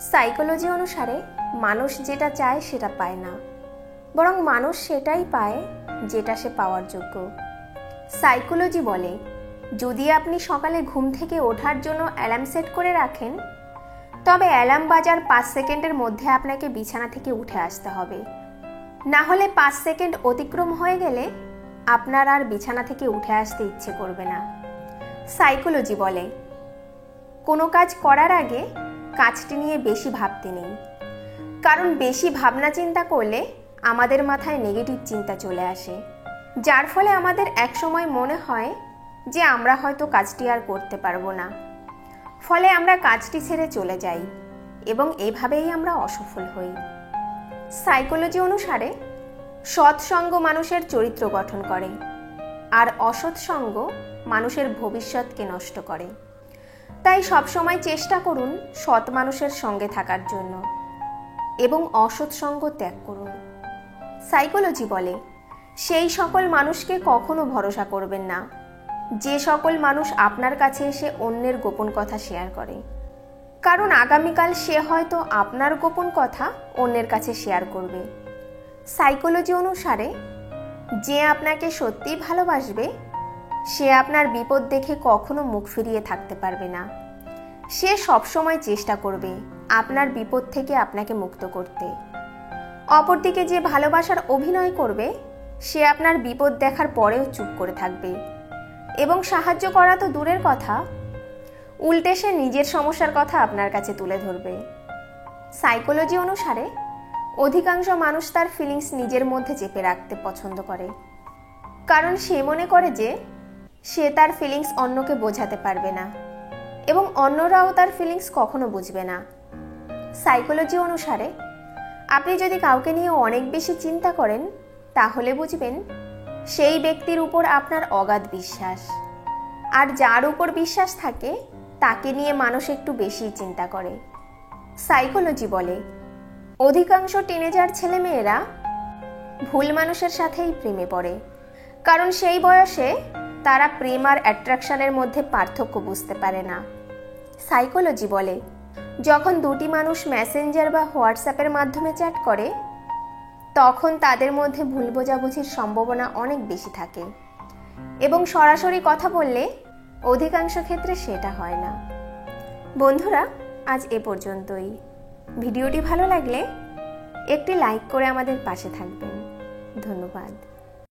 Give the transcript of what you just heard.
Psychology অনুসারে মানুষ যেটা চায় সেটা পায় না, বরং মানুষ সেটাই পায় যেটা সে পাওয়ার যোগ্য। সাইকোলজি বলে, যদি আপনি সকালে ঘুম থেকে ওঠার জন্য অ্যালার্ম সেট করে রাখেন, তবে অ্যালার্ম বাজার 5 সেকেন্ডের মধ্যে আপনাকে বিছানা থেকে উঠে আসতে হবে। না হলে 5 সেকেন্ড অতিক্রম হয়ে গেলে আপনার আর বিছানা থেকে উঠে আসতে ইচ্ছে করবে না। সাইকোলজি বলে, কোনো কাজ করার আগে কাজটি নিয়ে বেশি ভাবতে নেই, কারণ বেশি ভাবনা চিন্তা করলে আমাদের মাথায় নেগেটিভ চিন্তা চলে আসে, যার ফলে আমাদের একসময় মনে হয় যে আমরা হয়তো কাজটি আর করতে পারবো না। ফলে আমরা কাজটি ছেড়ে চলে যাই এবং এভাবেই আমরা অসফল হই। সাইকোলজি অনুসারে সৎসঙ্গ মানুষের চরিত্র গঠন করে, আর অসৎ সঙ্গ মানুষের ভবিষ্যৎকে নষ্ট করে। তাই সবসময় চেষ্টা করুন সৎ মানুষের সঙ্গে থাকার জন্য এবং অসৎ সঙ্গ ত্যাগ করুন। সাইকোলজি বলে, সেই সকল মানুষকে কখনো ভরসা করবেন না যে সকল মানুষ আপনার কাছে এসে অন্যের গোপন কথা শেয়ার করে, কারণ আগামীকাল সে হয়তো আপনার গোপন কথা অন্যের কাছে শেয়ার করবে। সাইকোলজি অনুসারে যে আপনাকে সত্যিই ভালোবাসবে সে আপনার বিপদ দেখে কখনো মুখ ফিরিয়ে থাকতে পারবে না। সে সবসময় চেষ্টা করবে আপনার বিপদ থেকে আপনাকে মুক্ত করতে। অপরদিকে যে ভালোবাসার অভিনয় করবে সে আপনার বিপদ দেখার পরেও চুপ করে থাকবে এবং সাহায্য করা তো দূরের কথা, উল্টে সে নিজের সমস্যার কথা আপনার কাছে তুলে ধরবে। সাইকোলজি অনুসারে অধিকাংশ মানুষ তার ফিলিংস নিজের মধ্যে চেপে রাখতে পছন্দ করে, কারণ সে মনে করে যে সে তার ফিলিংস অন্যকে বোঝাতে পারবে না এবং অন্যরাও তার ফিলিংস কখনো বুঝবে না। সাইকোলজি অনুসারে আপনি যদি কাউকে নিয়ে অনেক বেশি চিন্তা করেন, তাহলে বুঝবেন সেই ব্যক্তির উপর আপনার অগাধ বিশ্বাস, আর যার উপর বিশ্বাস থাকে তাকে নিয়ে মানুষ একটু বেশি চিন্তা করে। সাইকোলজি বলে, অধিকাংশ টিনেজার ছেলেমেয়েরা ভুল মানুষের সাথেই প্রেমে পড়ে, কারণ সেই বয়সে তারা প্রেম আর অ্যাট্রাকশনের মধ্যে পার্থক্য বুঝতে পারে না। সাইকোলজি বলে, যখন দুটি মানুষ মেসেঞ্জার বা হোয়াটসঅ্যাপের মাধ্যমে চ্যাট করে, তখন তাদের মধ্যে ভুল বোঝাবুঝির সম্ভাবনা অনেক বেশি থাকে এবং সরাসরি কথা বললে অধিকাংশ ক্ষেত্রে সেটা হয় না। বন্ধুরা, আজ এ পর্যন্তই। ভিডিওটি ভালো লাগলে একটি লাইক করে আমাদের পাশে থাকবেন। ধন্যবাদ।